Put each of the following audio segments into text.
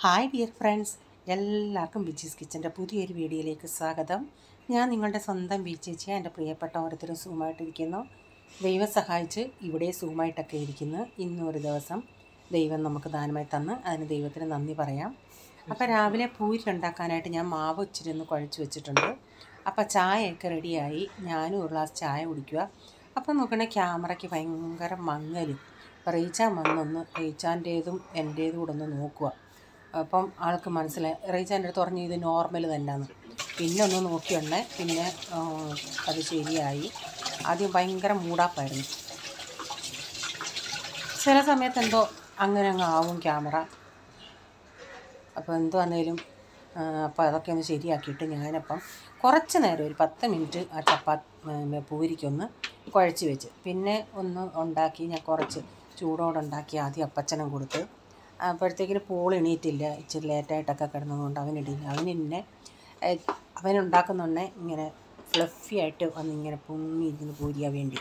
Hi dear friends, എല്ലാവർക്കും ബിജീസ് കിച്ചൻ്റെ പുതിയൊരു വീഡിയോയിലേക്ക് സ്വാഗതം. ഞാൻ നിങ്ങളുടെ സ്വന്തം ബീച്ചേച്ചി. എൻ്റെ പ്രിയപ്പെട്ട ഓരോരുത്തരും സൂമായിട്ടിരിക്കുന്നു. ദൈവം സഹായിച്ച് ഇവിടെ സൂമായിട്ടൊക്കെ ഇരിക്കുന്നു. ഇന്നൊരു ദിവസം ദൈവം നമുക്ക് ദാനമായി തന്ന് അതിന് ദൈവത്തിന് നന്ദി പറയാം. അപ്പോൾ രാവിലെ പൂരി ഉണ്ടാക്കാനായിട്ട് ഞാൻ മാവ് ഇച്ചിരി ഒന്ന് കുഴച്ച് വെച്ചിട്ടുണ്ട്. അപ്പോൾ ചായയൊക്കെ റെഡിയായി. ഞാനും ഒരു ഗ്ലാസ് ചായ കുടിക്കുക. അപ്പോൾ നോക്കണേ ക്യാമറയ്ക്ക് ഭയങ്കര മങ്ങൽ. അപ്പോൾ റീച്ചാൻ വന്നൊന്ന് റീച്ചാൻ്റേതും എൻ്റേതും കൂടെ ഒന്ന് നോക്കുക. അപ്പം ആൾക്ക് മനസ്സിലായി. റീച്ചാൻ്റെ അടുത്ത് പറഞ്ഞ് ഇത് നോർമൽ തന്നെയാണ്. പിന്നെ ഒന്ന് നോക്കിയുണ്ടേ പിന്നെ അത് ശരിയായി. ആദ്യം ഭയങ്കര മൂടാപ്പായിരുന്നു. ചില സമയത്ത് എന്തോ അങ്ങനെ അങ്ങ് ആവും ക്യാമറ. അപ്പോൾ എന്തോ വന്നേലും അപ്പോൾ അതൊക്കെ ഒന്ന് ശരിയാക്കിയിട്ട് ഞാനപ്പം കുറച്ച് നേരം ഒരു 10 മിനിറ്റ് ആ പൂരിക്കൊന്ന് കുഴച്ച് വെച്ച് പിന്നെ ഒന്ന് ഉണ്ടാക്കി. ഞാൻ കുറച്ച് ചൂടോടുണ്ടാക്കി ആദ്യം അപ്പച്ചനും കൊടുത്ത്. അപ്പോഴത്തേക്കിന് പോൾ എണീറ്റില്ല. ഇച്ചിരി ലേറ്റായിട്ടൊക്കെ കിടന്നതുകൊണ്ട് അവനിടില്ല. അവനുണ്ടാക്കുന്നുണ്ടേ ഇങ്ങനെ ഫ്ലഫി ആയിട്ട് വന്നിങ്ങനെ പൊങ്ങി ഇതിന് പൂരിയാൻ വേണ്ടി.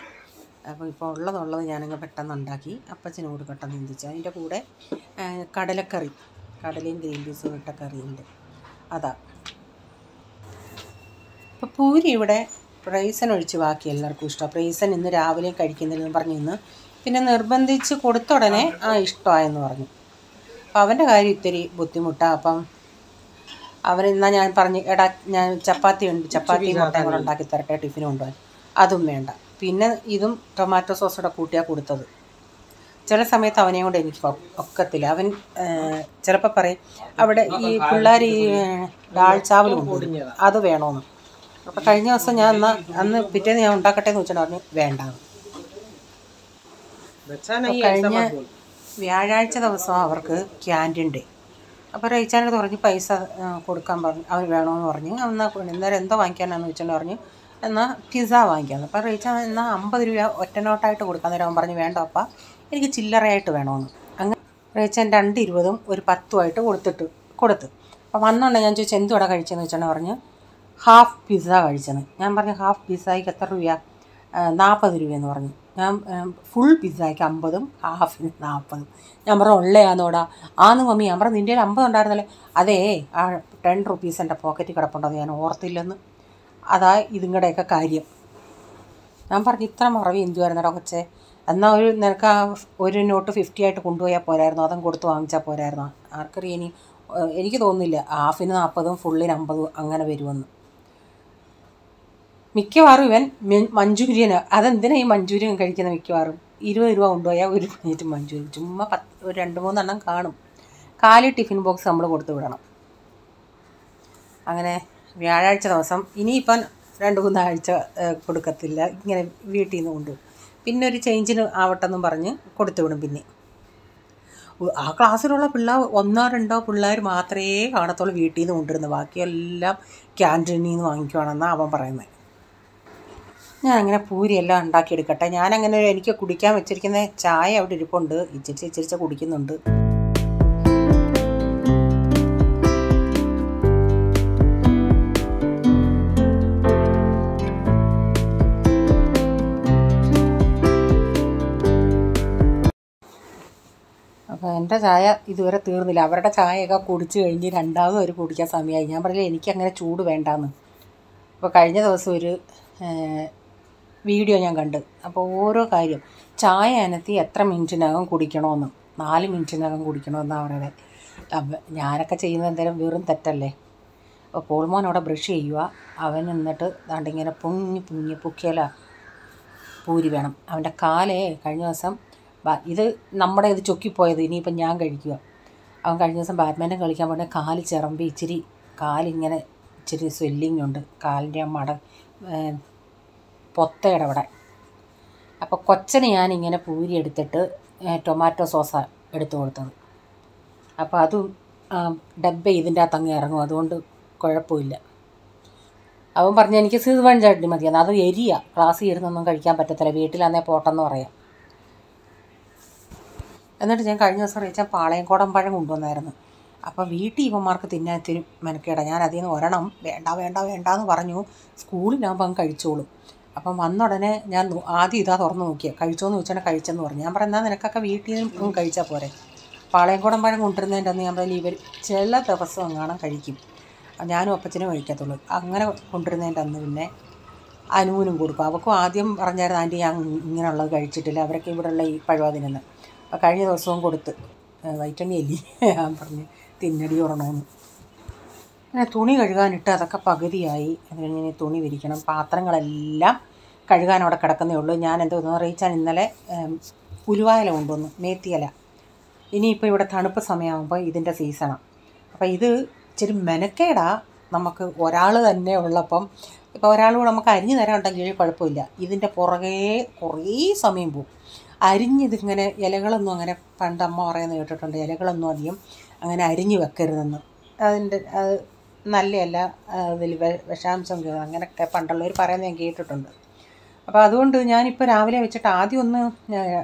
അപ്പോൾ ഇപ്പോൾ ഉള്ളത് ഞാനങ്ങ് പെട്ടെന്ന് ഉണ്ടാക്കി അപ്പച്ചന് കൊടുക്കട്ടെ ചിന്തിച്ചു. അതിൻ്റെ കൂടെ കടലക്കറി, കടലയും ഗ്രീൻ പീസും ഇട്ട കറിയുണ്ട്. അതാ ഇപ്പോൾ പൂരി ഇവിടെ പ്രൈസൻ ഒഴിച്ച് ബാക്കി എല്ലാവർക്കും ഇഷ്ടമാണ്. പ്രൈസൻ ഇന്ന് രാവിലെയും കഴിക്കുന്നില്ലെന്ന് പറഞ്ഞു. ഇന്ന് പിന്നെ നിർബന്ധിച്ച് കൊടുത്ത ഉടനെ ഇഷ്ടമായെന്ന് പറഞ്ഞു. അപ്പം അവൻ്റെ കാര്യം ഇത്തിരി ബുദ്ധിമുട്ടാണ്. അപ്പം അവനെന്നാൽ ഞാൻ പറഞ്ഞു, എടാ ഞാൻ ചപ്പാത്തി മുട്ടയും കൂടെ ഉണ്ടാക്കി തരട്ടെ, ടിഫിനും കൊണ്ടുപോകാൻ. അതും വേണ്ട. പിന്നെ ഇതും ടൊമാറ്റോ സോസോടെ കൂട്ടിയാണ് കൊടുത്തത്. ചില സമയത്ത് അവനെയും കൊണ്ട് എനിക്ക് ഒക്കത്തില്ല. അവൻ ചിലപ്പോൾ പറയും അവിടെ ഈ പിള്ളേർ ഈ ഡാൾ ചാവൽ കൊണ്ടുപോകും, അത് വേണമെന്ന്. അപ്പോൾ കഴിഞ്ഞ ദിവസം ഞാൻ അന്ന് പിറ്റേന്ന് ഞാൻ ഉണ്ടാക്കട്ടെ എന്ന് വെച്ചിട്ട് പറഞ്ഞു വേണ്ടാന്ന്. കഴിഞ്ഞ വ്യാഴാഴ്ച ദിവസം അവർക്ക് ക്യാൻറ്റീൻ ഡേ. അപ്പോൾ റൈച്ചാനോട് പറഞ്ഞ് പൈസ കൊടുക്കാൻ പറഞ്ഞു. അവർ വേണമെന്ന് പറഞ്ഞ്. ഇന്നേരം എന്തോ വാങ്ങിക്കാനാന്ന് വെച്ചിട്ട് പറഞ്ഞു എന്നാൽ പിസ്സ വാങ്ങിക്കാമെന്ന്. അപ്പോൾ റൈച്ചാൻ എന്നാൽ 50 രൂപ ഒറ്റ നോട്ടായിട്ട് കൊടുക്കാൻ നേരം അവൻ പറഞ്ഞു വേണ്ട അപ്പ എനിക്ക് ചില്ലറയായിട്ട് വേണമെന്ന്. അങ്ങനെ റൈച്ചാൻ 2.20 ഒരു 10 കൊടുത്ത്. അപ്പോൾ വന്നോണ്ടേ ഞാൻ ചോദിച്ചു എന്തുകൂടെ കഴിച്ചതെന്ന് വെച്ചാൽ പറഞ്ഞു ഹാഫ് പിസ്സ കഴിച്ചെന്ന്. ഞാൻ പറഞ്ഞു ഹാഫ് പിസ്സയ്ക്ക് എത്ര രൂപ? 40 രൂപയെന്ന് പറഞ്ഞു. ഞാൻ ഫുൾ പിസ്സയ്ക്ക് 50, ഹാഫിന് 40. ഞാൻ പറഞ്ഞു ഉള്ളയാന്നോടാ? ആന്ന് മമ്മി. ഞാൻ പറഞ്ഞു നിൻ്റെ 50 ഉണ്ടായിരുന്നല്ലേ? അതേ, ആ 10 റുപ്പീസ് എൻ്റെ പോക്കറ്റിൽ കിടപ്പുണ്ടോ ഞാൻ ഓർത്തില്ലെന്ന്. അതാ ഇതുങ്ങളുടെയൊക്കെ കാര്യം. ഞാൻ പറഞ്ഞു ഇത്ര മറവി എന്തുവായിരുന്നടാ കൊച്ചേ? എന്നാൽ നിനക്ക് ആ ഒരു നോട്ട് 50 ആയിട്ട് കൊണ്ടുപോയാൽ പോരായിരുന്നു? അതും കൊടുത്ത് വാങ്ങിച്ചാൽ പോരായിരുന്നു? ആർക്കറിയാം. എനിക്ക് തോന്നുന്നില്ല ഹാഫിന് 40 ഫുള്ളിന് 50 അങ്ങനെ വരുമെന്ന്. മിക്കവാറും ഇവൻ മഞ്ചൂരിയന്. അതെന്തിനാ ഈ മഞ്ചൂരിയൻ കഴിക്കുന്ന? മിക്കവാറും 20 രൂപ കൊണ്ടുപോയാൽ ഒരു പ്ലേറ്റ് മഞ്ചൂരിയൻ. ചുമ്മാ ഒരു 2-3 എണ്ണം കാണും. 4 ടിഫിൻ ബോക്സ് നമ്മൾ കൊടുത്തു വിടണം. അങ്ങനെ വ്യാഴാഴ്ച ദിവസം ഇനിയിപ്പം 2-3 ആഴ്ച കൊടുക്കത്തില്ല. ഇങ്ങനെ വീട്ടിൽ നിന്ന് കൊണ്ടുപോകും. പിന്നെ ഒരു ചേഞ്ചിന് ആവട്ടെന്നും പറഞ്ഞ് കൊടുത്തു വിടും. പിന്നെ ആ ക്ലാസ്സിലുള്ള പിള്ളേർ 1-2 പിള്ളേർ മാത്രമേ കാണത്തുള്ളൂ വീട്ടിൽ നിന്ന് കൊണ്ടുവരുന്നത്. ബാക്കിയെല്ലാം ക്യാൻറ്റീനിൽ നിന്ന് വാങ്ങിക്കുവാണെന്നാണ് അവൻ പറയുന്നത്. ഞാൻ അങ്ങനെ പൂരിയെല്ലാം ഉണ്ടാക്കിയെടുക്കട്ടെ. ഞാനങ്ങനെ എനിക്ക് കുടിക്കാൻ വെച്ചിരിക്കുന്ന ചായ അവിടെ ഇരിപ്പുണ്ട്. ഇച്ചിരിച്ച കുടിക്കുന്നുണ്ട്. അപ്പോൾ എൻ്റെ ചായ ഇതുവരെ തീർന്നില്ല. അവരുടെ ചായയൊക്കെ കുടിച്ച് കഴിഞ്ഞ് രണ്ടാമത് അവർ കുടിക്കാൻ സമയമായി. ഞാൻ പറഞ്ഞില്ല എനിക്കങ്ങനെ ചൂട് വേണ്ടാന്ന്. അപ്പോൾ കഴിഞ്ഞ ദിവസം ഒരു വീഡിയോ ഞാൻ കണ്ട്. അപ്പോൾ ഓരോ കാര്യം ചായ അനത്തി എത്ര മിനിറ്റിനകം കുടിക്കണമെന്ന്, 4 മിനിറ്റിനകം കുടിക്കണമെന്നാണ് പറയുന്നത്. അപ്പം ഞാനൊക്കെ ചെയ്യുന്നത് എന്തായാലും വെറും തെറ്റല്ലേ. അപ്പോൾ പോൾമോൻ അവിടെ ബ്രഷ് ചെയ്യുക. അവൻ എന്നിട്ട് ദാണ്ടിങ്ങനെ പൊങ്ങി പൊക്കിയാല പൂരി വേണം. അവൻ്റെ കാലേ കഴിഞ്ഞ ദിവസം ഇത് നമ്മുടെ ഇത് ചൊക്കിപ്പോയത് ഇനിയിപ്പം ഞാൻ കഴിക്കുക. അവൻ കഴിഞ്ഞ ദിവസം ബാഡ്മിൻ്റൺ കളിക്കാൻ പോയ കാല് ചിറമ്പി കാലിങ്ങനെ ഇച്ചിരി സ്വെല്ലിങ് ഉണ്ട് കാലിൻ്റെ പൊത്തയുടെ അവിടെ. അപ്പോൾ കൊച്ചന് ഞാനിങ്ങനെ പൂരി എടുത്തിട്ട് ടൊമാറ്റോ സോസ എടുത്തു കൊടുത്തത്. അപ്പോൾ അതും ഡബ്ബ ഇതിൻ്റെ അകത്ത് അങ്ങ് ഇറങ്ങും, അതുകൊണ്ട് കുഴപ്പമില്ല. അവൻ പറഞ്ഞു എനിക്ക് സീസൺ ചട്നി മതിയെന്ന്. അത് എരിയ ക്ലാസ്സിൽ ഇരുന്നൊന്നും കഴിക്കാൻ പറ്റത്തില്ല, വീട്ടിലാന്നേ പോട്ടെന്ന് പറയാം. എന്നിട്ട് ഞാൻ കഴിഞ്ഞ ദിവസം കഴിച്ചാൽ പാളയംകോടൻ പഴം കൊണ്ടുവന്നായിരുന്നു. അപ്പോൾ വീട്ടിൽ ഇവന്മാർക്ക് തിന്നാത്തിനും മെനക്കേടാ. ഞാൻ അതിൽ നിന്ന് ഒരെണ്ണം വേണ്ടാന്ന് പറഞ്ഞു. സ്കൂളിലാകുമ്പോൾ അങ്ങ് കഴിച്ചോളും. അപ്പം വന്ന ഉടനെ ഞാൻ ആദ്യം ഇതാ തുറന്ന് നോക്കിയാൽ കഴിച്ചോന്ന് ചോദിച്ചാൽ കഴിച്ചെന്ന് പറഞ്ഞു. ഞാൻ പറഞ്ഞാൽ നിനക്കൊക്കെ വീട്ടിൽ നിന്ന് കഴിച്ചാൽ പോരെ. പാളയംകോടൻ പഴം കൊണ്ടുവരുന്നതിൻ്റെ അന്ന് ഞാൻ പറഞ്ഞാൽ ഇവർ ചില ദിവസം എങ്ങാനും കഴിക്കും, ഞാനും അപ്പച്ചനും കഴിക്കത്തുള്ളൂ. അങ്ങനെ കൊണ്ടുവരുന്നതിൻ്റെ അന്ന് പിന്നെ അനുവിനും കൊടുക്കും. അവൾക്കും ആദ്യം പറഞ്ഞായിരുന്നു ആൻറ്റി ഞാൻ ഇങ്ങനെയുള്ളത് കഴിച്ചിട്ടില്ല, അവരൊക്കെ ഇവിടെയുള്ള ഈ പഴവാതിനെന്ന്. അപ്പോൾ കഴിഞ്ഞ ദിവസവും കൊടുത്ത് വൈറ്റണിയല്ലേ ഞാൻ പറഞ്ഞ് തിന്നടി ഉറണമെന്ന്. അങ്ങനെ തുണി കഴുകാനിട്ട് അതൊക്കെ പകുതിയായി. അത് കഴിഞ്ഞ് തുണി വിരിക്കണം. പാത്രങ്ങളെല്ലാം കഴുകാൻ അവിടെ കിടക്കുന്നേ ഉള്ളൂ. ഞാൻ എന്തോന്ന് റീച്ചാൻ ഇന്നലെ ഉലുവായില കൊണ്ടുവന്നു, മേത്തിയില. ഇനിയിപ്പോൾ ഇവിടെ തണുപ്പ് സമയമാകുമ്പോൾ ഇതിൻ്റെ സീസണാണ്. അപ്പോൾ ഇത് ഇച്ചിരി മെനക്കേടാ നമുക്ക്, ഒരാൾ തന്നെ ഉള്ളപ്പം. ഇപ്പോൾ ഒരാളോട് നമുക്ക് അരിഞ്ഞു തരാനുണ്ടെങ്കിൽ കുഴപ്പമില്ല, ഇതിൻ്റെ പുറകെ കുറേ സമയം പോകും. അരിഞ്ഞിതിങ്ങനെ ഇലകളൊന്നും അങ്ങനെ പണ്ട് അമ്മ പറയുന്നത് കേട്ടിട്ടുണ്ട്, ഇലകളൊന്നും അധികം അങ്ങനെ അരിഞ്ഞ് വെക്കരുതെന്ന്. അത് നല്ലതല്ല, അതിൽ വിഷാംശം കയറും അങ്ങനെയൊക്കെ പണ്ടുള്ളവർ പറയുന്നത് ഞാൻ കേട്ടിട്ടുണ്ട്. അപ്പോൾ അതുകൊണ്ട് ഞാനിപ്പോൾ രാവിലെ വെച്ചിട്ട് ആദ്യം ഒന്ന്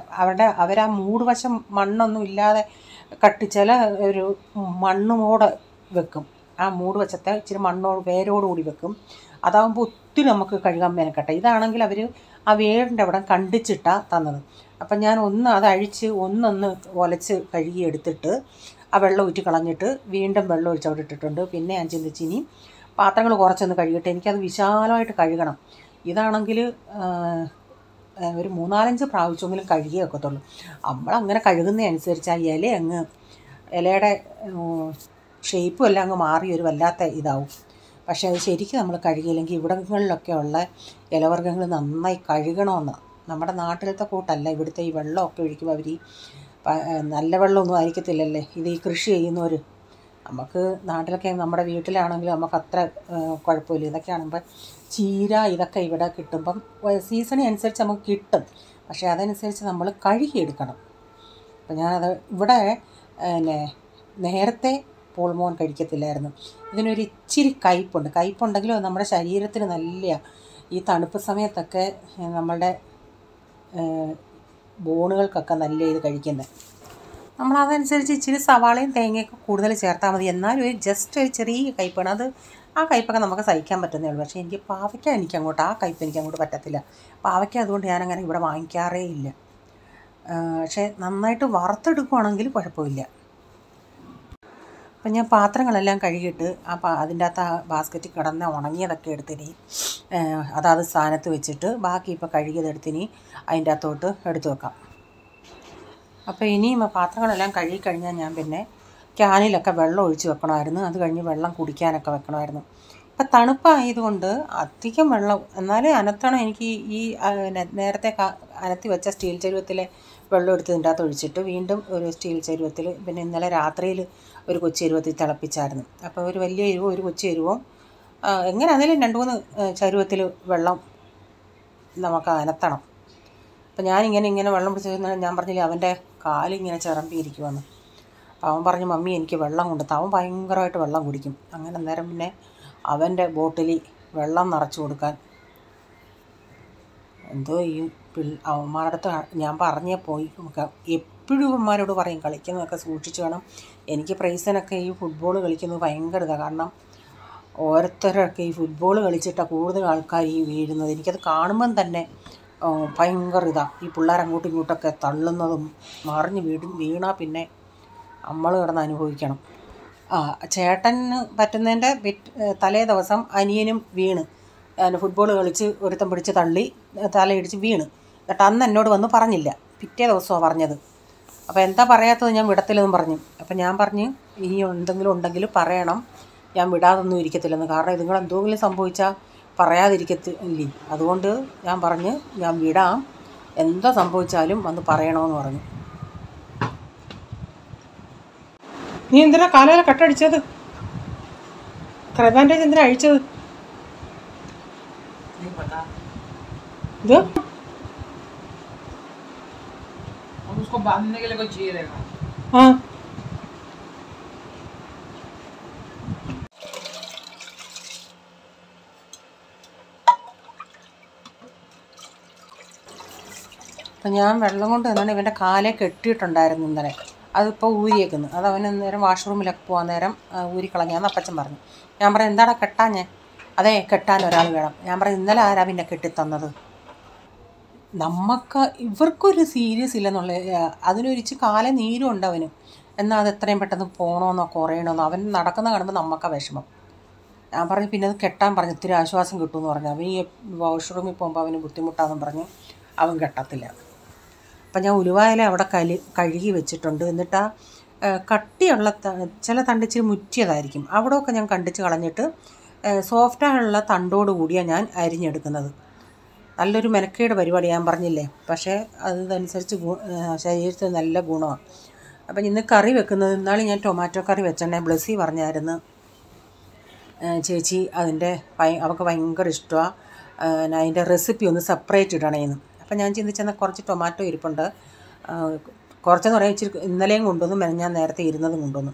അവരാ മൂട് വശം മണ്ണൊന്നും ഇല്ലാതെ ചില ഒരു മണ്ണോടെ വെക്കും. ആ മൂട് വശത്തെ ഇച്ചിരി വേരോടുകൂടി വെക്കും. അതാകുമ്പോൾ ഒത്തിരി നമുക്ക് കഴുകാൻ മെനക്കെട്ടെ. ഇതാണെങ്കിൽ അവർ ആ വേരിൻ്റെ അവിടെ കണ്ടിച്ചിട്ടാണ് തന്നത്. അപ്പം ഞാൻ അത് അഴിച്ച് ഒന്നൊന്ന് ഒലച്ച് കഴുകി എടുത്തിട്ട് ആ വെള്ളം ഊറ്റി കളഞ്ഞിട്ട് വീണ്ടും വെള്ളം ഒഴിച്ച് അവിടെ ഇട്ടിട്ടുണ്ട്. പിന്നെ ഞാൻ ചിന്തിച്ച് ഇനി പാത്രങ്ങൾ കുറച്ചൊന്ന് കഴുകിയിട്ട് എനിക്കത് വിശാലമായിട്ട് കഴുകണം. ഇതാണെങ്കിൽ ഒരു 3-4 പ്രാവശ്യമെങ്കിലും കഴുകിയേ വെക്കത്തുള്ളൂ. നമ്മളങ്ങനെ കഴുകുന്നതനുസരിച്ച് ആ ഇലയുടെ ഷേപ്പും എല്ലാം അങ്ങ് മാറി ഒരു വല്ലാത്ത ഇതാവും. പക്ഷേ അത് ശരിക്കും നമ്മൾ കഴുകിയില്ലെങ്കിൽ ഇവിടങ്ങളിലൊക്കെ ഉള്ള ഇലവർഗ്ഗങ്ങൾ നന്നായി കഴുകണമെന്ന്. നമ്മുടെ നാട്ടിലത്തെ കൂട്ടല്ല ഇവിടുത്തെ ഈ വെള്ളമൊക്കെ ഒഴിക്കുമ്പോൾ അവർ നല്ല വെള്ളമൊന്നും ആയിരിക്കത്തില്ലല്ലേ ഇത് ഈ കൃഷി ചെയ്യുന്നവർ. നമുക്ക് നാട്ടിലൊക്കെ നമ്മുടെ വീട്ടിലാണെങ്കിൽ നമുക്ക് അത്ര കുഴപ്പമില്ല. ഇതൊക്കെ ആകുമ്പോൾ ചീര ഇതൊക്കെ ഇവിടെ കിട്ടുമ്പം സീസണിനനുസരിച്ച് നമുക്ക് കിട്ടും. പക്ഷേ അതനുസരിച്ച് നമ്മൾ കഴുകിയെടുക്കണം. അപ്പം ഞാനത് ഇവിടെ നേരത്തെ പോൾമോൻ കഴിക്കത്തില്ലായിരുന്നു. ഇതിനൊരു ഇച്ചിരി കയ്പുണ്ടെങ്കിലും അത് നമ്മുടെ ശരീരത്തിന് നല്ല, ഈ തണുപ്പ് സമയത്തൊക്കെ നമ്മളുടെ ബോണുകൾക്കൊക്കെ നല്ല ഇത് കഴിക്കുന്നത്. നമ്മളതനുസരിച്ച് ഇച്ചിരി സവാളയും തേങ്ങയൊക്കെ കൂടുതൽ ചേർത്താൽ മതി. എന്നാലും ഒരു ചെറിയ കയ്പ്പാണ്. ആ കയ്പ്പൊക്കെ നമുക്ക് സഹിക്കാൻ പറ്റുന്നേ ഉള്ളൂ. പക്ഷേ എനിക്ക് പാവയ്ക്ക ആ കയ്പ്പ് എനിക്കങ്ങോട്ട് പറ്റത്തില്ല. പാവയ്ക്ക അതുകൊണ്ട് ഞാനങ്ങനെ ഇവിടെ വാങ്ങിക്കാറേ ഇല്ല. പക്ഷേ നന്നായിട്ട് വറുത്തെടുക്കുകയാണെങ്കിൽ കുഴപ്പമില്ല. അപ്പം ഞാൻ പാത്രങ്ങളെല്ലാം കഴുകിയിട്ട് അതിൻ്റെ അകത്ത് ആ ബാസ്ക്കറ്റിൽ കിടന്ന് ഉണങ്ങിയതൊക്കെ എടുത്തിനി അതാത് സ്ഥാനത്ത് വെച്ചിട്ട് ബാക്കി ഇപ്പോൾ കഴുകിയതെടുത്തിനി അതിൻ്റെ അകത്തോട്ട് എടുത്തു വെക്കാം. അപ്പോൾ ഇനിയും പാത്രങ്ങളെല്ലാം കഴുകിക്കഴിഞ്ഞാൽ ഞാൻ പിന്നെ ക്യാനിലൊക്കെ വെള്ളം ഒഴിച്ച് വെക്കണമായിരുന്നു. അത് കഴിഞ്ഞ് വെള്ളം കുടിക്കാനൊക്കെ വെക്കണമായിരുന്നു. ഇപ്പം തണുപ്പായതുകൊണ്ട് അധികം വെള്ളം എന്നാലും അനത്തണം. എനിക്ക് ഈ നേരത്തെ അനത്തി വെച്ച സ്റ്റീൽ ചരുവത്തിലെ വെള്ളം എടുത്ത് ഇതിൻ്റെ അകത്ത് ഒഴിച്ചിട്ട് വീണ്ടും ഒരു സ്റ്റീൽ ചരുവത്തിൽ, പിന്നെ ഇന്നലെ രാത്രിയിൽ ഒരു കൊച്ചു ചരുവത്തിൽ തിളപ്പിച്ചായിരുന്നു. അപ്പോൾ ഒരു വലിയ എരിവും ഒരു കൊച്ചു എരിവും എങ്ങനെ ആണെങ്കിലും 2-3 ചരുവത്തിൽ വെള്ളം നമുക്ക് അനത്തണം. അപ്പം ഞാനിങ്ങനെ വെള്ളം പിടിച്ച് ഞാൻ പറഞ്ഞില്ലേ അവൻ്റെ കാലിങ്ങനെ ചിറമ്പിയിരിക്കുമെന്ന്. അപ്പോൾ അവൻ പറഞ്ഞു മമ്മി എനിക്ക് വെള്ളം കൊണ്ടുത്ത. അവൻ ഭയങ്കരമായിട്ട് വെള്ളം കുടിക്കും. അങ്ങനെ അന്നേരം പിന്നെ അവൻ്റെ ബോട്ടിലിൽ വെള്ളം നിറച്ച് കൊടുക്കാൻ എന്തോ ഈ അവന്മാരുടെ അടുത്ത് ഞാൻ പറഞ്ഞേ പോയി. എപ്പോഴും അവന്മാരോട് പറയും കളിക്കുന്നതൊക്കെ സൂക്ഷിച്ച് വേണം. എനിക്ക് പ്രൈസിനൊക്കെ ഈ ഫുട്ബോൾ കളിക്കുന്നത് ഭയങ്കര ഇതാണ്. കാരണം ഓരോരുത്തരൊക്കെ ഈ ഫുട്ബോൾ കളിച്ചിട്ടാണ് കൂടുതൽ ആൾക്കാർ ഈ വീഴുന്നത്. എനിക്കത് കാണുമ്പം തന്നെ ഭയങ്കര ഇതാണ്. ഈ പിള്ളേർ അങ്ങോട്ടും ഇങ്ങോട്ടൊക്കെ തള്ളുന്നതും മറിഞ്ഞ് വീണാൽ പിന്നെ നമ്മൾ കിടന്ന് അനുഭവിക്കണം. ചേട്ടന് പറ്റുന്നതിൻ്റെ തലേ ദിവസം അനിയനും വീണ് ഫുട്ബോൾ കളിച്ച് ഒരുത്തം പിടിച്ച് തള്ളി തലയിടിച്ച് വീണ്. എന്നിട്ട് അന്ന് എന്നോട് വന്ന് പറഞ്ഞില്ല, പിറ്റേ ദിവസമാണ് പറഞ്ഞത്. അപ്പോൾ എന്താ പറയാത്തത് ഞാൻ വിടത്തില്ലെന്നും പറഞ്ഞു. അപ്പം ഞാൻ പറഞ്ഞ് ഇനി എന്തെങ്കിലും ഉണ്ടെങ്കിൽ പറയണം, ഞാൻ വിടാതൊന്നും ഇരിക്കത്തില്ലെന്ന്. കാരണം ഇതുങ്ങൾ എന്തെങ്കിലും സംഭവിച്ചാൽ പറയാതിരിക്കത്തില്ലേ. അതുകൊണ്ട് ഞാൻ പറഞ്ഞ് ഞാൻ വിടാം, എന്താ സംഭവിച്ചാലും വന്ന് പറയണമെന്ന് പറഞ്ഞു. നീ എന്തിനാ കാലയില കട്ടടിച്ചത്? ക്രബാൻഡേജ് എന്തിനാ അഴിച്ചത്? ഇത് उसको बांधने के लिए कोई चाहिए रहेगा। हाँ അപ്പം ഞാൻ വെള്ളം കൊണ്ട് തന്നാണ് ഇവൻ്റെ കാലെ കെട്ടിയിട്ടുണ്ടായിരുന്നു ഇന്നലെ. അതിപ്പോൾ ഊരിയേക്കുന്നു. അത് അവൻ നേരം വാഷ്റൂമിലൊക്കെ പോകാൻ നേരം ഊരിക്കളഞ്ഞാന്ന് അപ്പച്ചൻ പറഞ്ഞു. ഞാൻ പറഞ്ഞു എന്താടാ കെട്ടാഞ്ഞേ? അതെ കെട്ടാൻ ഒരാൾ വേണം. ഞാൻ പറഞ്ഞു ഇന്നലെ ആരാ പിന്നെ കെട്ടിത്തന്നത്? ഇവർക്കൊരു സീരിയസ് ഇല്ലെന്നുള്ള അതിനൊരിച്ച് കാല നീരും ഉണ്ട് അവന്. എന്നാൽ അത് എത്രയും പെട്ടെന്ന് പോകണമെന്നോ കുറയണമെന്നോ അവൻ നടക്കുന്ന കാണുമ്പോൾ നമുക്കാണ് വിഷമം. ഞാൻ പറഞ്ഞു പിന്നെ അത് കെട്ടാൻ പറഞ്ഞു, ഇത്തിരി ആശ്വാസം കിട്ടുമെന്ന് പറഞ്ഞു. അവൻ ഈ വാഷ്റൂമിൽ പോകുമ്പോൾ അവന് ബുദ്ധിമുട്ടാണെന്ന് പറഞ്ഞ് അവൻ കെട്ടത്തില്ല. അപ്പം ഞാൻ ഉലുവായില അവിടെ കഴുകി വെച്ചിട്ടുണ്ട്. എന്നിട്ട് ആ കട്ടിയുള്ള ചില തണ്ടിച്ചിരി മുറ്റിയതായിരിക്കും, അവിടെയൊക്കെ ഞാൻ കണ്ടിച്ച് കളഞ്ഞിട്ട് സോഫ്റ്റായുള്ള തണ്ടോട് കൂടിയാണ് ഞാൻ അരിഞ്ഞെടുക്കുന്നത്. നല്ലൊരു മെനക്കേട് പരിപാടി ഞാൻ പറഞ്ഞില്ലേ, പക്ഷേ അതനുസരിച്ച് ശരീരത്തിന് നല്ല ഗുണമാണ്. അപ്പം ഇന്ന് കറി വെക്കുന്നത്, ഇന്നാൾ ഞാൻ ടൊമാറ്റോ കറി വെച്ചിട്ടുണ്ടെങ്കിൽ ബ്ലസ്സി പറഞ്ഞായിരുന്നു ചേച്ചി അതിൻ്റെ അവൾക്ക് ഭയങ്കര ഇഷ്ടമാണ്, അതിൻ്റെ റെസിപ്പി ഒന്ന് സെപ്പറേറ്റ് ഇടണേന്ന്. അപ്പം ഞാൻ ചിന്തിച്ചെന്നാൽ കുറച്ച് ടൊമാറ്റോ ഇരിപ്പുണ്ട്, കുറച്ചെന്ന് പറയാൻ ഇച്ചിരി ഇന്നലെയും കൊണ്ടുവന്നു, ഞാൻ നേരത്തെ ഇരുന്നതും കൊണ്ടുവന്നു.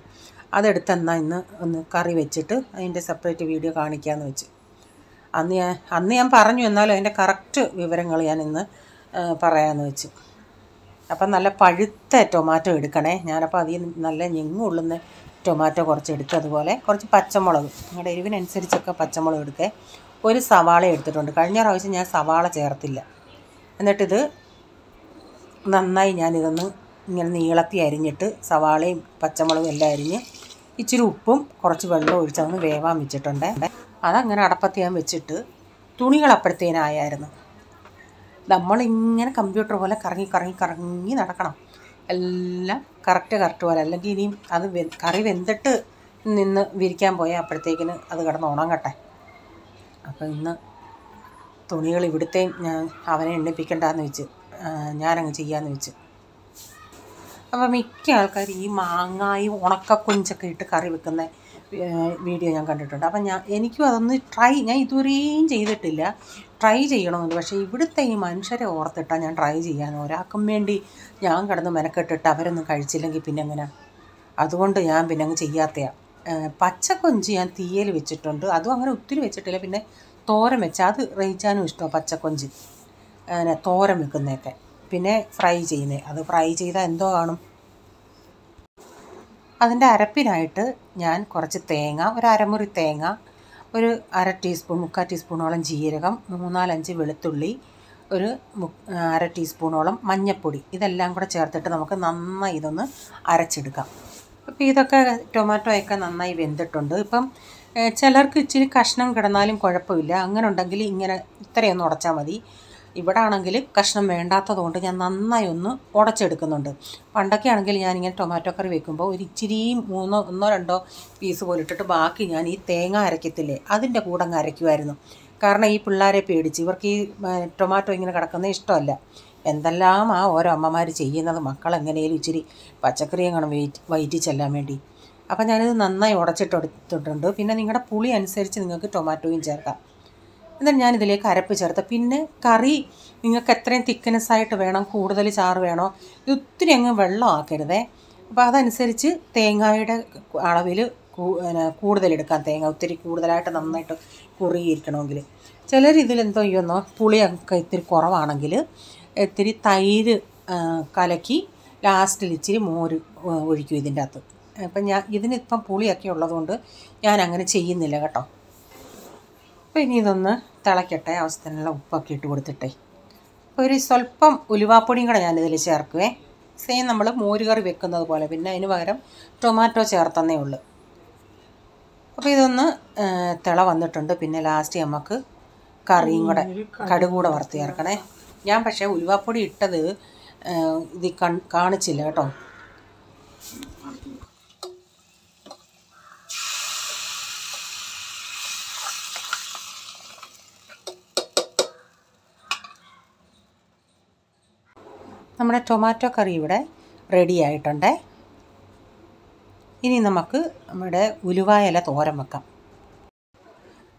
അതെടുത്തെന്നാൽ ഇന്ന് ഒന്ന് കറി വെച്ചിട്ട് അതിൻ്റെ സെപ്പറേറ്റ് വീഡിയോ കാണിക്കാമെന്ന് വെച്ച്. അന്ന് ഞാൻ പറഞ്ഞു, എന്നാലും അതിൻ്റെ കറക്റ്റ് വിവരങ്ങൾ ഞാൻ ഇന്ന് പറയാമെന്ന് വെച്ചു. അപ്പം നല്ല പഴുത്ത ടൊമാറ്റോ എടുക്കണേ. ഞാനപ്പോൾ അതിൽ നല്ല ഞെങ്ങുള്ളുന്ന ടൊമാറ്റോ കുറച്ച് എടുത്ത്, അതുപോലെ കുറച്ച് പച്ചമുളക്, നിങ്ങളുടെ എരിവിനനുസരിച്ചൊക്കെ പച്ചമുളക് എടുക്കേ. ഒരു സവാള എടുത്തിട്ടുണ്ട്. കഴിഞ്ഞ പ്രാവശ്യം ഞാൻ സവാള ചേർത്തില്ല. എന്നിട്ടിത് നന്നായി ഞാനിതൊന്ന് ഇങ്ങനെ നീളത്തി അരിഞ്ഞിട്ട് സവാളയും പച്ചമുളകും എല്ലാം അരിഞ്ഞ് ഇച്ചിരി ഉപ്പും കുറച്ച് വെള്ളം ഒഴിച്ചതൊന്ന് വേവാൻ വെച്ചിട്ടുണ്ട്. അതങ്ങനെ അടപ്പത്ത് ഞാൻ വെച്ചിട്ട് തുണികൾ അപ്പോഴത്തേനായിരുന്നു. നമ്മളിങ്ങനെ കമ്പ്യൂട്ടർ പോലെ കറങ്ങി നടക്കണം, എല്ലാം കറക്റ്റ് പോലെ, അല്ലെങ്കിൽ ഇനിയും അത് കറി വെന്തിട്ട് നിന്ന് വിരിക്കാൻ പോയാൽ അപ്പോഴത്തേക്കിന് അത് കിടന്ന് ഉണങ്ങട്ടെ. അപ്പോൾ ഇന്ന് തുണികൾ ഇവിടുത്തെയും ഞാൻ അവനെ എണ്ണിപ്പിക്കണ്ടെന്ന് വെച്ച് ഞാനങ്ങ് ചെയ്യാമെന്ന് വെച്ച്. അപ്പോൾ മിക്ക ആൾക്കാർ ഈ മാങ്ങായും ഉണക്കക്കൊഞ്ചൊക്കെ ഇട്ട് കറി വെക്കുന്ന വീഡിയോ ഞാൻ കണ്ടിട്ടുണ്ട്. അപ്പം എനിക്കും അതൊന്ന് ഞാൻ ഇതുവരെയും ചെയ്തിട്ടില്ല, ട്രൈ ചെയ്യണമെന്നുണ്ട്. പക്ഷേ ഇവിടുത്തെ ഈ മനുഷ്യരെ ഓർത്തിട്ടാണ് ഞാൻ ട്രൈ ചെയ്യാൻ. ഒരാൾക്കും വേണ്ടി ഞാൻ കിടന്ന് മെനക്കെട്ടിട്ട് അവരൊന്നും കഴിച്ചില്ലെങ്കിൽ പിന്നെ എങ്ങനെ, അതുകൊണ്ട് ഞാൻ പിന്നെ അങ്ങ് ചെയ്യാത്തയാണ്. പച്ചക്കൊഞ്ച് ഞാൻ തീയൽ വെച്ചിട്ടുണ്ട്, അതും അങ്ങനെ ഒത്തിരി വെച്ചിട്ടില്ല. പിന്നെ തോരൻ വെച്ചാൽ അത് റയിച്ചാനും ഇഷ്ടമാണ് പച്ചക്കൊഞ്ച്, അങ്ങനെ തോരൻ വെക്കുന്നതൊക്കെ. പിന്നെ ഫ്രൈ ചെയ്യുന്നത്, അത് ഫ്രൈ ചെയ്താൽ എന്തോ കാണും. അതിൻ്റെ അരപ്പിനായിട്ട് ഞാൻ കുറച്ച് തേങ്ങ, ഒരു അരമുറി തേങ്ങ, ഒരു 1/2 ടീസ്പൂൺ 3/4 ടീസ്പൂണോളം ജീരകം, 3-4 വെളുത്തുള്ളി, ഒരു 1/2 ടീസ്പൂണോളം മഞ്ഞൾപ്പൊടി, ഇതെല്ലാം കൂടെ ചേർത്തിട്ട് നമുക്ക് നന്നായി ഇതൊന്ന് അരച്ചെടുക്കാം. അപ്പോൾ ഇതൊക്കെ ടൊമാറ്റോയൊക്കെ നന്നായി വെന്തിട്ടുണ്ട്. ഇപ്പം ചിലർക്ക് ഇച്ചിരി കഷ്ണം കിടന്നാലും കുഴപ്പമില്ല, അങ്ങനെ ഉണ്ടെങ്കിൽ ഇങ്ങനെ ഇത്രയൊന്ന് ഉടച്ചാൽ മതി. ഇവിടെ ആണെങ്കിൽ കഷ്ണം വേണ്ടാത്തതുകൊണ്ട് ഞാൻ നന്നായി ഒന്ന് ഉടച്ചെടുക്കുന്നുണ്ട്. പണ്ടൊക്കെ ആണെങ്കിൽ ഞാനിങ്ങനെ ടൊമാറ്റോ കറി വെക്കുമ്പോൾ ഒരു ഇച്ചിരി 1-2 പീസ് പോലെ ഇട്ടിട്ട് ബാക്കി ഞാൻ ഈ തേങ്ങ അരയ്ക്കത്തില്ലേ അതിൻ്റെ കൂടെ അങ്ങ് അരയ്ക്കുമായിരുന്നു. കാരണം ഈ പിള്ളേരെ പേടിച്ച്, ഇവർക്ക് ഈ ടൊമാറ്റോ ഇങ്ങനെ കിടക്കുന്നത് ഇഷ്ടമല്ല. എന്തെല്ലാം ഓരോ അമ്മമാർ ചെയ്യുന്നത്, മക്കളെങ്ങനെയും ഇച്ചിരി പച്ചക്കറി അങ്ങനെ വയറ്റി ചെല്ലാൻ വേണ്ടി. അപ്പം ഞാനിത് നന്നായി ഉടച്ചിട്ടെടുത്തിട്ടുണ്ട്. പിന്നെ നിങ്ങളുടെ പുളി അനുസരിച്ച് നിങ്ങൾക്ക് ടൊമാറ്റോയും ചേർക്കാം. എന്നിട്ട് ഞാനിതിലേക്ക് അരപ്പ് ചേർത്ത്, പിന്നെ കറി നിങ്ങൾക്ക് എത്രയും തിക്നെസ്സായിട്ട് വേണം, കൂടുതൽ ചാറ് വേണോ, ഇത് ഒത്തിരി അങ്ങ് വെള്ളം ആക്കരുതേ. അപ്പോൾ അതനുസരിച്ച് തേങ്ങയുടെ അളവിൽ കൂടുതലെടുക്കാം. തേങ്ങ ഒത്തിരി കൂടുതലായിട്ട് നന്നായിട്ട് കുറുകിയിരിക്കണമെങ്കിൽ. ചിലർ ഇതിലെന്തോ ചെയ്യുന്നോ, പുളിയൊക്കെ ഇത്തിരി കുറവാണെങ്കിൽ ഇത്തിരി തൈര് കലക്കി ലാസ്റ്റിൽ ഇച്ചിരി മോര് ഒഴിക്കും ഇതിൻ്റെ അകത്ത്. അപ്പം ഇതിനിപ്പം പുളിയൊക്കെ ഉള്ളതുകൊണ്ട് ഞാൻ അങ്ങനെ ചെയ്യുന്നില്ല കേട്ടോ. അപ്പോൾ ഇനി ഇതൊന്ന് തിളയ്ക്കട്ടെ, ആവശ്യത്തിനുള്ള ഉപ്പൊക്കെ ഇട്ട് കൊടുത്തിട്ടേ. ഒരു സ്വല്പം ഉലുവാപ്പൊടിയും കൂടെ ഞാനിതിൽ ചേർക്കുവേ. സെയിം നമ്മൾ മോരുകറി വെക്കുന്നത് പോലെ, പിന്നെ അതിന് പകരം ടൊമാറ്റോ ചേർത്തന്നേ ഉള്ളൂ. അപ്പോൾ ഇതൊന്ന് തിള വന്നിട്ടുണ്ട്. പിന്നെ ലാസ്റ്റ് നമുക്ക് കറിയും കൂടെ കടുക് കൂടെ വറുത്ത് ചേർക്കണേ. ഞാൻ പക്ഷേ ഉലുവാപ്പൊടി ഇട്ടത് ഇത് കാണിച്ചില്ല കേട്ടോ. നമ്മുടെ ടൊമാറ്റോ കറി ഇവിടെ റെഡി ആയിട്ടുണ്ട്. ഇനി നമുക്ക് നമ്മുടെ ഉലുവായില തോരൻ വെക്കാം.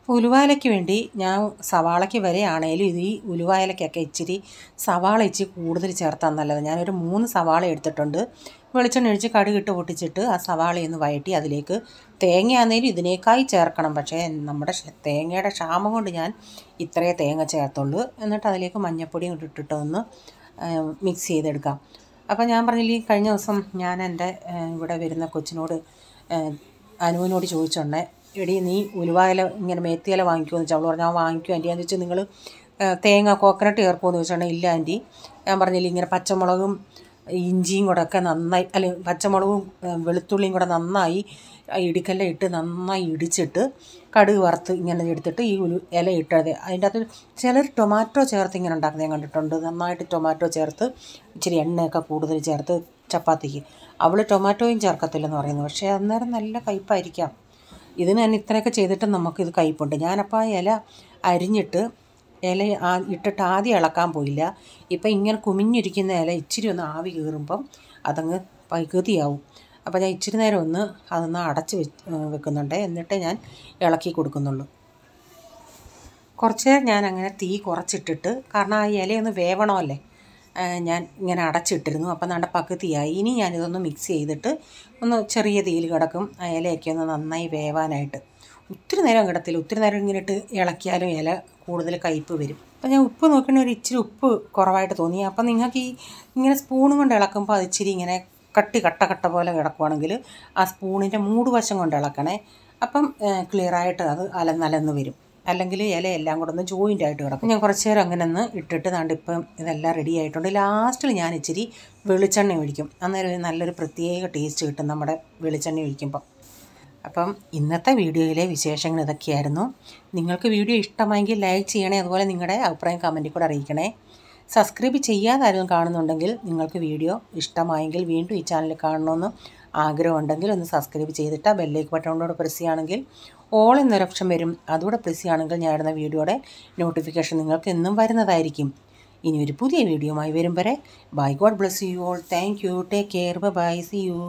ഉലുവായിലയ്ക്ക് വേണ്ടി ഞാൻ സവാളയ്ക്ക് വരെയാണേലും ഇത് ഈ ഉലുവായിലയ്ക്കൊക്കെ ഇച്ചിരി സവാള ഇച്ചിരി കൂടുതൽ ചേർത്താൽ നല്ലത്. ഞാനൊരു 3 സവാള എടുത്തിട്ടുണ്ട്. വെളിച്ചെണ്ണ ഒഴിച്ച് കടുകിട്ട് പൊട്ടിച്ചിട്ട് ആ സവാളയൊന്ന് വഴറ്റി അതിലേക്ക് തേങ്ങയാണെങ്കിലും ഇതിനേക്കായി ചേർക്കണം. പക്ഷേ നമ്മുടെ തേങ്ങയുടെ ക്ഷാമം കൊണ്ട് ഞാൻ ഇത്രയേ തേങ്ങ ചേർത്തുള്ളൂ. എന്നിട്ട് അതിലേക്ക് മഞ്ഞൾപ്പൊടിയും ഇട്ടിട്ട് ഒന്ന് മിക്സ് ചെയ്തെടുക്കാം. അപ്പോൾ ഞാൻ പറഞ്ഞില്ലേ, കഴിഞ്ഞ ദിവസം ഞാൻ എൻ്റെ ഇവിടെ വരുന്ന കൊച്ചിനോട് അനുവിനോട് ചോദിച്ചോണ്ടേ, എടി നീ ഉലുവായില ഇങ്ങനെ മേത്തിയില വാങ്ങിക്കുമെന്ന് വെച്ചാൽ അവൾ പറഞ്ഞു, ഞാൻ വാങ്ങിക്കും ആൻറ്റി. എന്ന് വെച്ചാൽ നിങ്ങൾ തേങ്ങ കോക്കനട്ട് ചേർക്കുമെന്ന് ചോദിച്ചോണ്ടേ, ഇല്ല ആൻറ്റി, ഞാൻ പറഞ്ഞില്ല ഇങ്ങനെ പച്ചമുളകും ഇഞ്ചിയും കൂടെ ഒക്കെ നന്നായി, അല്ലെ പച്ചമുളകും വെളുത്തുള്ളിയും കൂടെ നന്നായി ഇടിക്കല്ലിൽ ഇട്ട് നന്നായി ഇടിച്ചിട്ട് കടുക് വറുത്ത് ഇങ്ങനെ എടുത്തിട്ട് ഈ ഇല ഇട്ടത്. അതിൻ്റെ അകത്ത് ചിലർ ടൊമാറ്റോ ചേർത്ത് ഇങ്ങനെ ഉണ്ടാക്കുന്നത് ഞാൻ കണ്ടിട്ടുണ്ട്. നന്നായിട്ട് ടൊമാറ്റോ ചേർത്ത് ഇച്ചിരി എണ്ണയൊക്കെ കൂടുതൽ ചേർത്ത് ചപ്പാത്തിക്ക്. അവൾ ടൊമാറ്റോയും ചേർക്കത്തില്ലെന്ന് പറയുന്നു. പക്ഷേ അന്നേരം നല്ല കയ്പ്പായിരിക്കാം. ഇതിന് തന്നെ ഇത്രയൊക്കെ ചെയ്തിട്ട് നമുക്കിത് കയ്പ്പുണ്ട്. ഞാനപ്പോൾ ആ ഇല അരിഞ്ഞിട്ട് ഇട്ടിട്ട് ആദ്യം ഇളക്കാൻ പോയില്ല. ഇപ്പം ഇങ്ങനെ കുമിഞ്ഞിരിക്കുന്ന ഇല ഇച്ചിരി ഒന്ന് ആവി കയറുമ്പം അതങ്ങ് പകുതിയാവും. അപ്പോൾ ഞാൻ ഇച്ചിരി നേരം അതൊന്ന് അടച്ച് വെക്കുന്നുണ്ട്. എന്നിട്ട് ഞാൻ ഇളക്കി കൊടുക്കുന്നുള്ളൂ. കുറച്ച് നേരം ഞാൻ അങ്ങനെ തീ കുറച്ചിട്ടിട്ട്, കാരണം ആ ഇലയൊന്ന് വേവണമല്ലേ, ഞാൻ ഇങ്ങനെ അടച്ചിട്ടിരുന്നു. അപ്പം നല്ല പകുതിയായി. ഇനി ഞാനിതൊന്ന് മിക്സ് ചെയ്തിട്ട് ഒന്ന് ചെറിയ തീയിൽ കിടക്കും. ആ ഇലയൊക്കെ ഒന്ന് നന്നായി വേവാനായിട്ട്. ഒത്തിരി നേരം കിടത്തില്ല. ഒത്തിരി നേരം ഇങ്ങനെ ഇട്ട് ഇളക്കിയാലും ഇല കൂടുതൽ കയ്പ്പ് വരും. അപ്പം ഞാൻ ഉപ്പ് നോക്കണ ഒരു ഇച്ചിരി ഉപ്പ് കുറവായിട്ട് തോന്നി. അപ്പം നിങ്ങൾക്ക് ഇങ്ങനെ സ്പൂണും കൊണ്ട് ഇളക്കുമ്പോൾ അത് ഇച്ചിരി ഇങ്ങനെ കട്ട പോലെ കിടക്കുവാണെങ്കിൽ ആ സ്പൂണിൻ്റെ മൂടുവശം കൊണ്ട് ഇളക്കണേ. അപ്പം ക്ലിയറായിട്ട് അത് അലന്ന് വരും. അല്ലെങ്കിൽ ഇലയെല്ലാം കൂടെ ഒന്ന് ജോയിൻ്റ് ആയിട്ട് കിടക്കും. ഞാൻ കുറച്ച് നേരം അങ്ങനെ ഒന്ന് ഇട്ടിട്ട് ഇപ്പം ഇതെല്ലാം റെഡി ആയിട്ടുണ്ട്. ലാസ്റ്റിൽ ഞാൻ ഇച്ചിരി വെളിച്ചെണ്ണ ഒഴിക്കും. അന്നേരം നല്ലൊരു പ്രത്യേക ടേസ്റ്റ് കിട്ടും നമ്മുടെ വെളിച്ചെണ്ണ ഒഴിക്കുമ്പം. അപ്പം ഇന്നത്തെ വീഡിയോയിലെ വിശേഷങ്ങൾ ഇതൊക്കെയായിരുന്നു. നിങ്ങൾക്ക് വീഡിയോ ഇഷ്ടമായെങ്കിൽ ലൈക്ക് ചെയ്യണേ. അതുപോലെ നിങ്ങളുടെ അഭിപ്രായം കമൻറ്റിൽ കൂടെ അറിയിക്കണേ. സബ്സ്ക്രൈബ് ചെയ്യാതെ ആരും കാണുന്നുണ്ടെങ്കിൽ നിങ്ങൾക്ക് വീഡിയോ ഇഷ്ടമായെങ്കിൽ വീണ്ടും ഈ ചാനൽ കാണണമെന്ന് ആഗ്രഹമുണ്ടെങ്കിൽ ഒന്ന് സബ്സ്ക്രൈബ് ചെയ്തിട്ട് ആ ബെല്ലൈക്കൺ ബട്ടണിലൂടെ പ്രസ് ചെയ്യുകയാണെങ്കിൽ ഓൾ എന്നൊരു ഓപ്ഷൻ വരും. അതുകൂടെ പ്രസ് ചെയ്യുകയാണെങ്കിൽ ഞാൻ ഇടുന്ന വീഡിയോയുടെ നോട്ടിഫിക്കേഷൻ നിങ്ങൾക്ക് എന്നും വരുന്നതായിരിക്കും. ഇനി ഒരു പുതിയ വീഡിയോയുമായി വരും വരെ bye. God bless you all. Thank you. Take care. Bye. See U.